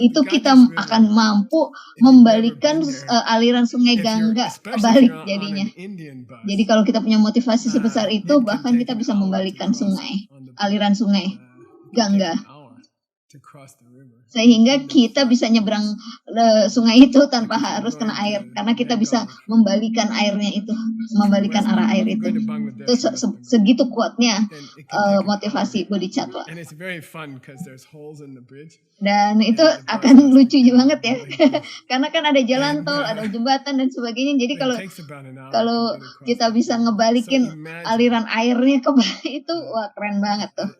Itu kita akan mampu membalikan aliran sungai Gangga kebalik jadinya. Jadi kalau kita punya motivasi sebesar itu, bahkan kita bisa membalikan aliran sungai Gangga. Sehingga kita bisa nyebrang sungai itu tanpa harus kena air, karena kita bisa membalikan airnya itu, membalikan arah air itu. Itu segitu kuatnya motivasi bodhisattva. Dan itu akan lucu banget ya, karena kan ada jalan tol, ada jembatan dan sebagainya. Jadi kalau kita bisa ngebalikin aliran airnya ke bawah itu, wah keren banget tuh.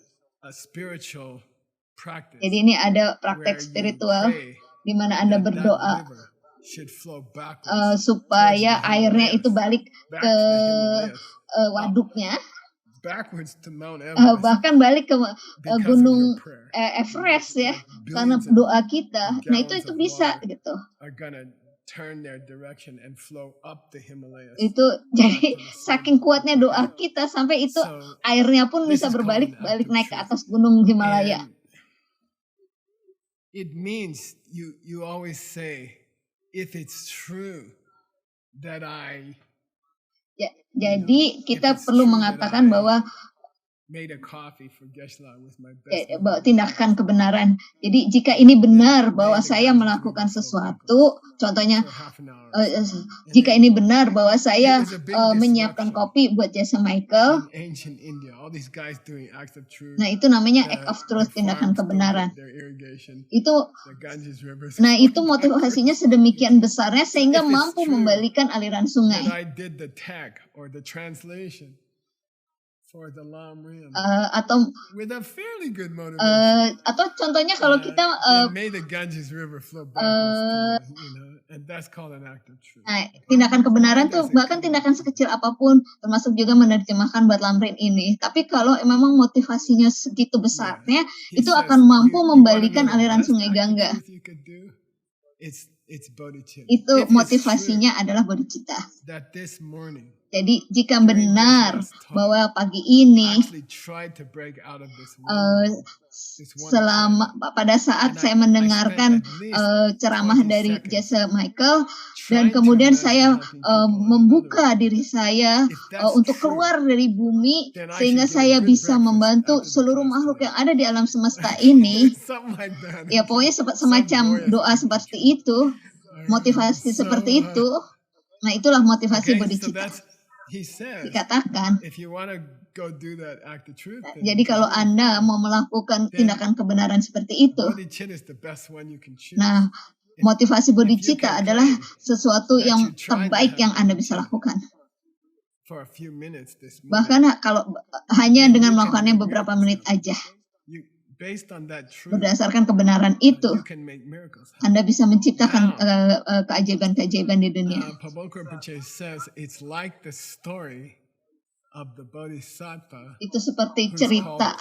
Jadi ini ada praktek spiritual di mana Anda berdoa supaya airnya itu balik ke waduknya, bahkan balik ke gunung Everest ya, karena doa kita. Nah itu bisa gitu. Itu jadi saking kuatnya doa kita sampai itu airnya pun bisa balik naik ke atas gunung Himalaya. It means you always say, if it's true that jadi kita perlu mengatakan bahwa tindakan kebenaran. Jadi jika ini benar bahwa saya melakukan sesuatu, contohnya jika ini benar bahwa saya menyiapkan kopi buat jasa Michael, nah itu namanya act of truth, tindakan kebenaran. Itu motivasinya sedemikian besarnya sehingga mampu membalikan aliran sungai. Atau contohnya kalau kita tindakan kebenaran tuh bahkan tindakan sekecil apapun, termasuk juga menerjemahkan buat Lamrin ini. Tapi kalau memang motivasinya segitu besarnya, itu akan mampu membalikan aliran sungai Gangga. Itu motivasinya adalah bodhicitta. Jadi jika benar bahwa pagi ini pada saat saya mendengarkan ceramah dari jasa Michael, dan kemudian saya membuka diri saya untuk keluar dari bumi sehingga saya bisa membantu seluruh makhluk yang ada di alam semesta ini, ya pokoknya semacam doa seperti itu, motivasi seperti itu. Nah itulah motivasi bodhicitta. Dikatakan, jadi kalau Anda mau melakukan tindakan kebenaran seperti itu, nah motivasi bodhicitta adalah sesuatu yang terbaik yang Anda bisa lakukan. Bahkan kalau hanya dengan melakukannya beberapa menit aja, berdasarkan kebenaran itu, Anda bisa menciptakan keajaiban-keajaiban di dunia. Itu seperti cerita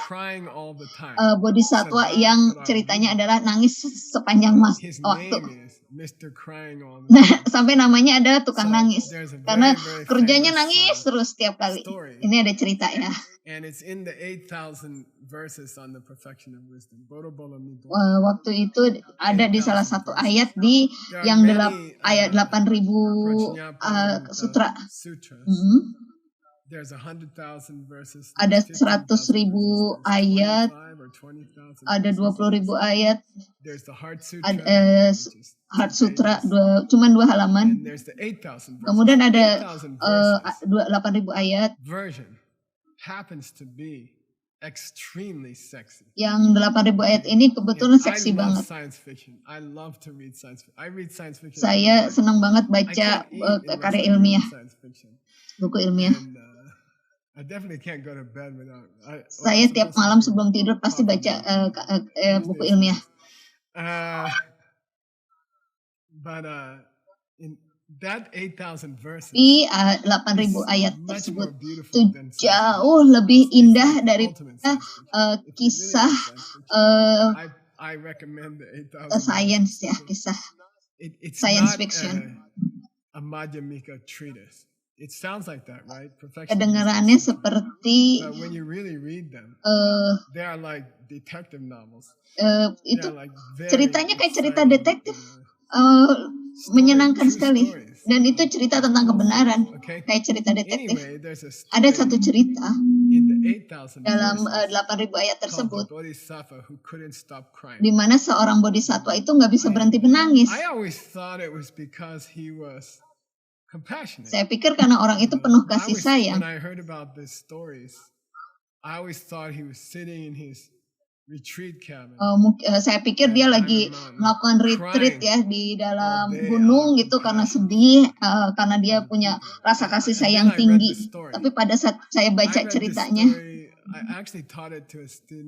bodhisattva yang ceritanya adalah nangis sepanjang waktu. Mr. Crying all the Nah, time. sampai namanya adalah tukang So nangis. there's a Karena very kerjanya famous nangis terus setiap kali. story, Ini ada cerita ya. and it's in the 8,000 verses on the perfection of wisdom. Boro bolo mito. Waktu itu ada di salah satu ayat di There are yang many ayat 8.000 Prajnapada sutra. sutras. Mhm. There's 100,000 verses. Ada there's 100.000 15,000 verses, ayat, 25 or 20,000 ada verses. 20.000 ayat, There's the Heart Sutra, ada which is Heart 2 Sutra pages. cuman 2 halaman. And there's the 8,000 verses. Kemudian ada 8,000 verses 8.000 ayat. version happens to be extremely sexy. Yang 8.000 ayat ini kebetulan And seksi I love banget. science fiction. I love to read science fiction. I read science fiction. Saya senang banget I baca can't eat unless karya I read ilmiah, science fiction. buku ilmiah. And I definitely can't go to bed without. Saya tiap malam sebelum tidur pasti baca buku ilmiah. But in that 8,000 verses, Di 8.000 ayat much tersebut more beautiful itu than science jauh lebih indah daripada ultimate science fiction. If you kisah really like I recommend the 8,000 sains ya, verses. kisah It's science not fiction. a Madhyamika treatise. It sounds like that, right? Perfection. Kedengarannya seperti But when you really read them, they are like detective novels. itu They're like very ceritanya kayak cerita exciting, detektif, menyenangkan true sekali. stories. Dan itu cerita tentang kebenaran, Okay. kayak cerita detektif. Anyway, there's a Ada story satu cerita in the 8,000 dalam verses 8.000 ayat called the tersebut, Bodhisattva who couldn't stop crying. di mana seorang bodhisatwa itu nggak bisa berhenti menangis. I always thought it was because he was compassionate. Saya pikir karena orang itu penuh kasih sayang. When I heard about these stories, I always thought he was sitting in his retreat cabin. Saya pikir dia lagi melakukan retreat ya di dalam gunung gitu karena sedih, karena dia punya rasa kasih sayang tinggi. Tapi pada saat saya baca ceritanya,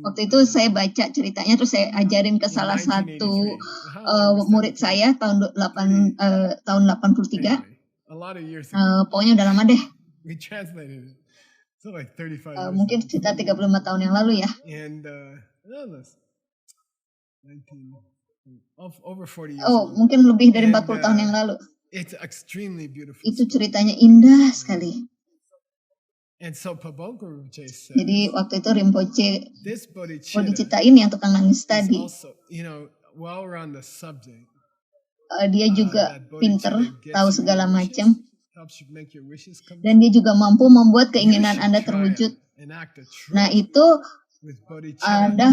waktu itu saya baca ceritanya terus saya ajarin ke salah satu murid saya tahun 83. Pokoknya udah lama deh. Mungkin sekitar 35 tahun yang lalu ya. Mungkin lebih dari 40 tahun yang lalu. Itu ceritanya indah sekali. Jadi waktu itu Rinpoche bodhicitta ini yang tukang nangis tadi, dia juga pinter, tahu segala macam, dan dia juga mampu membuat keinginan Anda terwujud. Nah itu Anda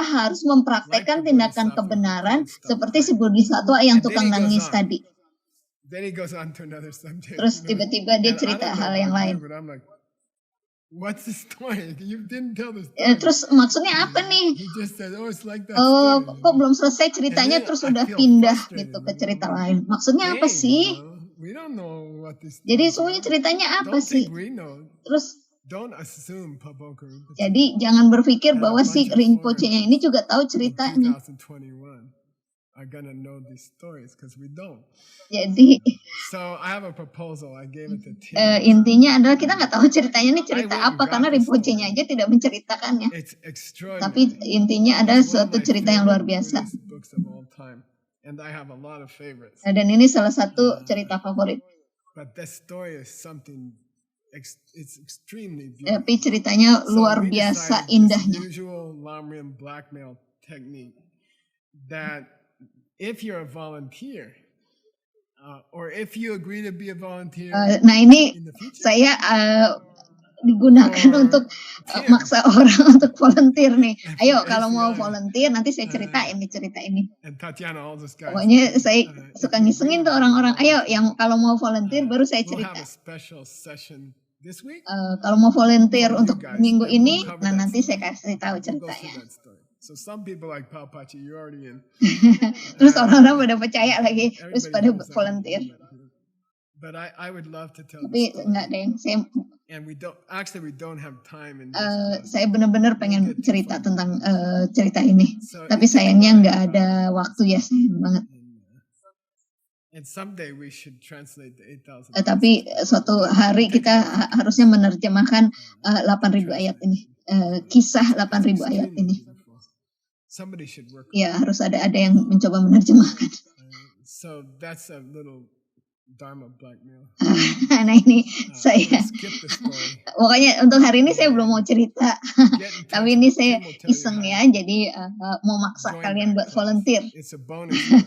harus mempraktekkan tindakan kebenaran seperti si bodhisattva yang tukang nangis tadi. Terus tiba-tiba dia cerita hal yang lain. Terus maksudnya apa nih? Kok belum selesai ceritanya terus udah pindah gitu ke cerita lain. Maksudnya apa sih? Jadi semuanya ceritanya apa sih? Terus jadi jangan berpikir bahwa si Rinpoche-nya ini juga tahu ceritanya. Jadi intinya adalah kita nggak tahu ceritanya ini cerita apa karena Rinpoche-nya aja tidak menceritakannya. Tapi intinya ada suatu cerita yang luar biasa. Dan ini salah satu cerita favorit. Tapi ceritanya luar biasa indahnya. If you're a volunteer, or if you agree to be a volunteer, nah ini saya digunakan untuk maksa orang untuk volunteer nih. Ayo kalau mau volunteer nanti saya ceritain nih cerita ini. Pokoknya saya suka ngisengin tuh orang-orang. Ayo yang kalau mau volunteer baru saya cerita. Kalau mau volunteer untuk minggu ini, nah nanti saya kasih tahu ceritanya. So some people like Papachi, you're already in. Terus orang-orang pada percaya lagi, terus pada volunteer. But I would love to tell. Tapi enggak deh, and we don't have time. Saya benar-benar pengen cerita tentang cerita ini, tapi sayangnya nggak ada waktu ya, sayang banget. And someday we should translate the 8,000. Tapi suatu hari kita harusnya menerjemahkan 8.000 ayat ini, kisah 8.000 ayat ini. Somebody should work. Ya, harus ada yang mencoba menerjemahkan. So that's a little Dharma blackmail. Nah ini I'm saya, gonna skip the story. pokoknya untuk hari ini saya belum mau cerita. Get in touch Tapi ini with saya Tim will tell you iseng how ya, to jadi mau maksa join kalian that buat class. volunteer. It's a bonus class.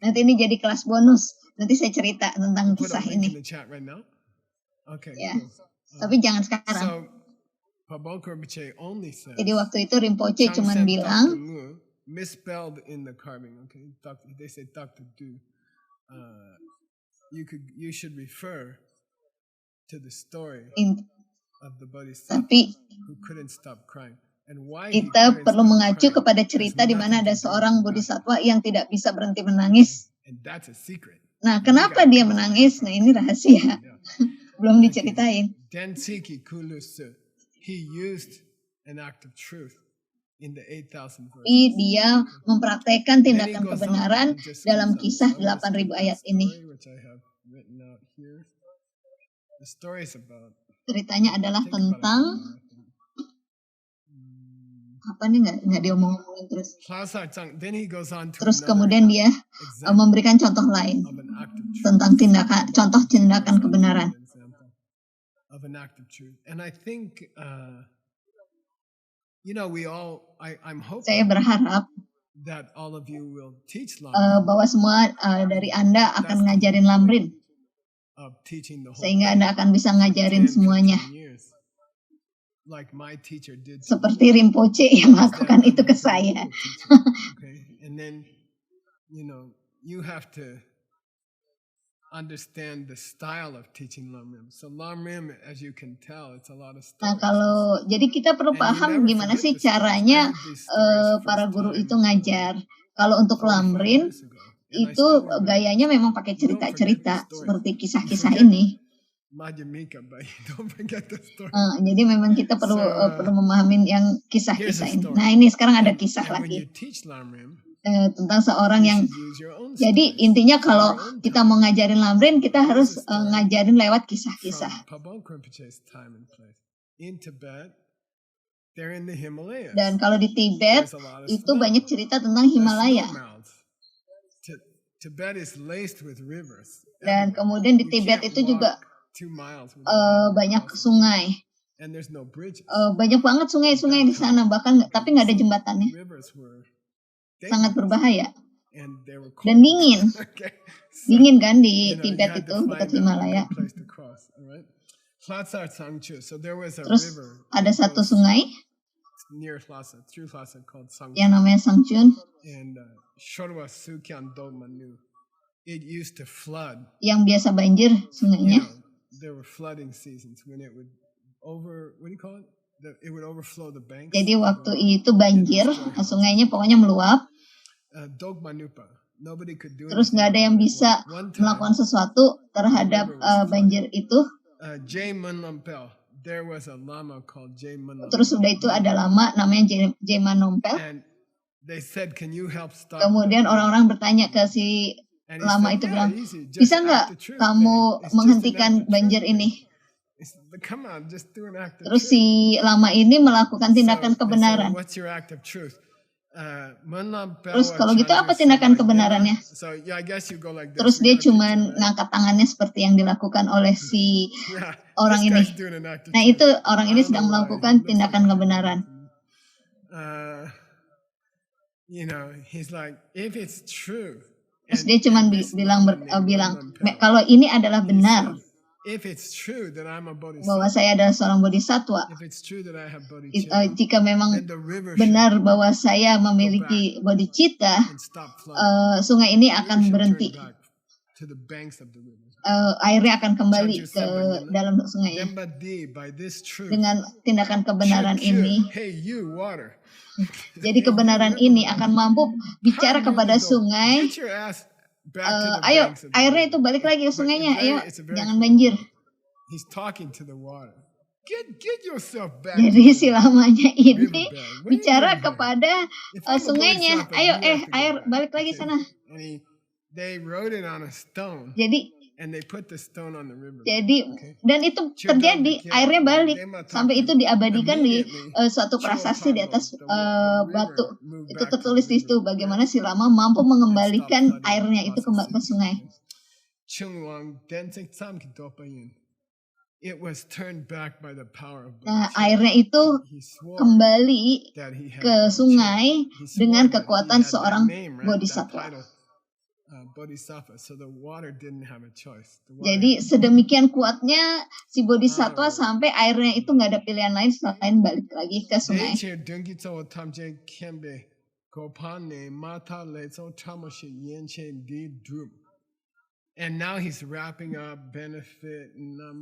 Nanti ini jadi kelas bonus. Nanti saya cerita tentang Put a kisah link in ini. the chat right now. Okay, Ya, cool. tapi jangan sekarang. So Pabongko Rinpoche only says Jadi waktu itu Rinpoche cuman Changsen bilang, Dr. Mu misspelled in the carving. Okay, they say Dr. Du. You should refer to the story of the Bodhisattva tapi who couldn't stop crying. And why he kita couldn't perlu stop mengacu crying kepada has cerita di mana nothing ada to do seorang with that. bodhisattva yang tidak bisa berhenti menangis. And that's a secret. Nah, You kenapa gotta dia come to menangis? that Nah, ini rahasia. Yeah. Belum Okay. diceritain. Densiki Kulusu. He used an act of truth in the 8,000 verses. Tapi dia mempraktekkan Then he tindakan goes on kebenaran and just dalam gives kisah us. So I'm gonna 8.000 skip that ayat ini. story, which I have written out here. The story is about. Ceritanya adalah Think about it. tentang apa nih, nggak diomongin terus. Then he goes on to Terus another kemudian dia example memberikan contoh lain of an act of truth. tentang contoh tindakan kebenaran. Of an act of truth. And I think, I'm Saya hoping berharap that all of you will teach Lamrim bahwa semua dari Anda akan ngajarin Lamrim, of teaching the whole sehingga thing Anda akan bisa for ngajarin 10, semuanya. 15 years, like my teacher did to me. Seperti Rinpoche yang Is that melakukan I'm itu a ke pretty saya. good teacher, okay? And then, you have to understand the style of teaching Lamrim. So Lamrim, as you can tell, it's a lot of Nah, stories. jadi kita perlu And you paham never gimana forget sih the stories. I caranya heard these stories para first guru time, itu ngajar. Kalau untuk 45 Lamrim years ago, and I itu still remember. gayanya memang pakai You don't forget cerita-cerita the story. seperti You kisah-kisah forget ini. Madhyamika, but you don't forget the story. Jadi memang kita perlu So, memahami yang here's a kisah-kisah ini. story. Nah, ini sekarang ada kisah And when lagi you teach Lamrim, tentang seorang you yang. should use your own Jadi stories intinya from kalau your own kita time. mau ngajarin Lamrim, kita Here's harus a story ngajarin lewat kisah-kisah. from Pabongko Rinpoche's time and place. In Tibet, they're in the Himalayas. Dan kalau di Tibet There's a lot of itu snow. banyak cerita tentang There's Himalaya. snow mounds. Tibet is laced with rivers. Dan everywhere. kemudian di You Tibet can't itu juga walk 2 miles without having to banyak cross it. sungai. And there's no bridges. Banyak banget sungai-sungai di sana, bahkan tapi nggak ada jembatannya. Rivers were Sangat dangerous, berbahaya and they were dan cold. dingin. Okay. So, Dingin kan di you Tibet had itu to dekat find a Himalaya. good place to cross. All right. Lhasa Tsangchu. So there was a Terus river ada that satu goes sungai near Lhasa, through Lhasa, called Tsangchu. yang namanya Sangchun And Shorwa Sukyan Do Manu. It used to flood. yang biasa banjir You sungainya. know, there were flooding seasons when it would what do you call it? It would overflow the banks. Jadi waktu itu banjir, sungainya pokoknya meluap. Dogmanupa. Nobody could do Terus nggak ada yang bisa One time, melakukan sesuatu terhadap banjir itu. J. Munlampel, there was a lama called J. Munlampel. Terus sudah itu ada lama namanya Jema Nompel. And they said, can you help stop? Kemudian orang-orang bertanya ke si And he lama said, itu "Yeah, bilang, easy, just bisa act nggak the truth kamu thing. It's just an menghentikan act of banjir truth ini? thing." He said, come on, just do an act of Terus truth. si lama ini melakukan tindakan So, they kebenaran. said, what's your act of truth? Munlampel Terus wa kalau gitu Chanju apa said, tindakan like, kebenarannya? never. So yeah, I guess you go like this. Terus We dia got a cuman picture, right? ngangkat tangannya seperti yang dilakukan oleh si Yeah, orang this ini. guy's doing an act of Nah truth. itu orang I ini don't sedang know why. melakukan He looks tindakan like kebenaran. He's like, if it's true. Terus and- dia cuman and this bilang lama named bilang Munlampel, kalau ini adalah he benar said, if it's true that I'm a bahwa bodhisattva, saya adalah seorang bodhisatwa, if it's true that I have bodhicitta, jika memang then the river should benar bahwa saya memiliki bodhicitta, and stop flooding. sungai ini The river akan should berhenti. turn back to the banks of the river. Airnya akan kembali Chanju ke Sambayana. dalam sungai. Dembadi, by this truth, Dengan tindakan kebenaran should cure, ini, hey you water. jadi kebenaran ini akan mampu bicara How kepada you go? sungai. Get your ass back to the Ayo, banks of the airnya river. itu balik lagi ke But sungainya. it's Ayo, very- it's a very jangan cool- banjir. He's talking to the water. Get yourself back. Jadi to si the lamanya ini riverbed. What are you bicara doing here? kepada If I'm a sungainya. bodhisattva, Ayo, you have to go air back. balik lagi Okay. sana. And they wrote it on a stone. Jadi And they put the stone on the river. Jadi dan itu terjadi, airnya balik sampai itu diabadikan di suatu prasasti di atas batu. Itu tertulis di situ bagaimana si Rama mampu mengembalikan airnya itu ke sungai. Nah, airnya itu kembali ke sungai dengan kekuatan seorang bodhisattva. Jadi sedemikian kuatnya si bodhisattva sampai airnya itu nggak ada pilihan lain selain balik lagi ke sungai.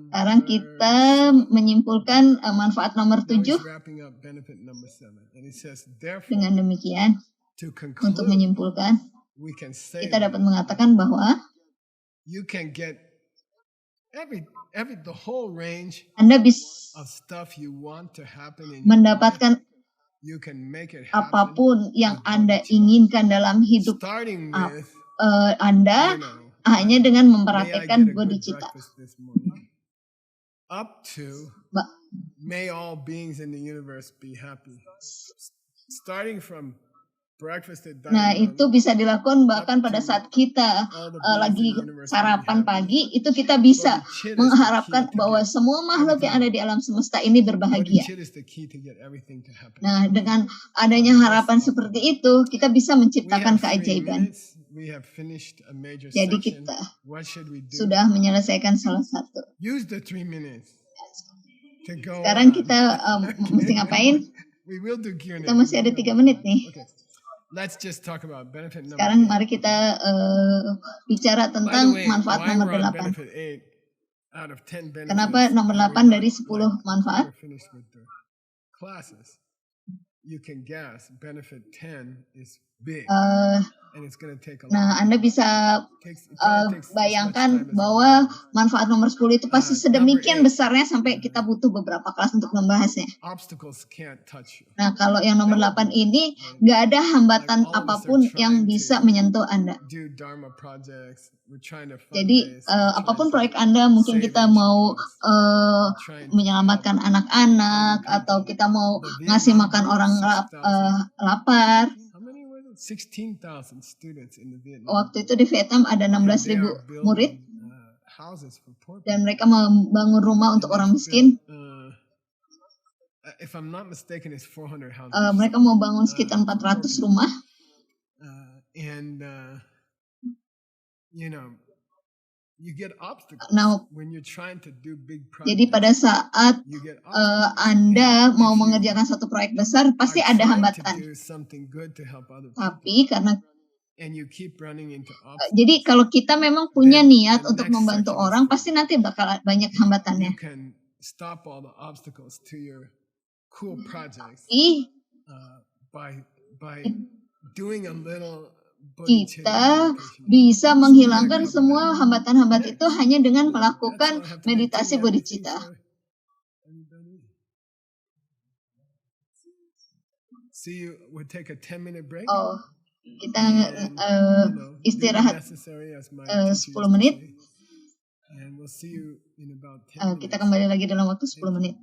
Sekarang kita menyimpulkan manfaat nomor 7. Dengan demikian, untuk menyimpulkan, kita dapat mengatakan bahwa Anda bisa mendapatkan apapun yang Anda inginkan dalam hidup Anda hanya dengan mempraktekkan bodhicitta. Nah, itu bisa dilakukan bahkan pada saat kita lagi sarapan pagi, itu kita bisa mengharapkan bahwa semua makhluk yang ada di alam semesta ini berbahagia. Nah, dengan adanya harapan seperti itu, kita bisa menciptakan keajaiban. Jadi kita sudah menyelesaikan salah satu. Sekarang kita mesti ngapain? Kita masih ada 3 menit nih. Sekarang mari kita bicara tentang manfaat nomor 8. Kenapa nomor 8 dari 10 manfaat? Nah, Anda bisa bayangkan bahwa manfaat nomor 10 itu pasti sedemikian besarnya sampai kita butuh beberapa kelas untuk membahasnya. Nah, kalau yang nomor 8 ini nggak ada hambatan apapun yang bisa menyentuh Anda. Jadi apapun proyek Anda, mungkin kita mau menyelamatkan anak-anak atau kita mau ngasih makan orang lapar. Waktu itu di Vietnam ada 16.000 murid dan mereka membangun rumah untuk orang miskin. Mereka mau bangun sekitar 400 rumah. Nah, jadi pada saat Anda mau mengerjakan satu proyek besar, pasti ada hambatan. Tapi karena jadi kalau kita memang punya niat untuk membantu orang, pasti nanti bakal banyak hambatannya. Kita bisa menghilangkan semua hambatan-hambatan itu hanya dengan melakukan meditasi bodhicitta. Oh, kita istirahat 10 menit. Kita kembali lagi dalam waktu 10 menit.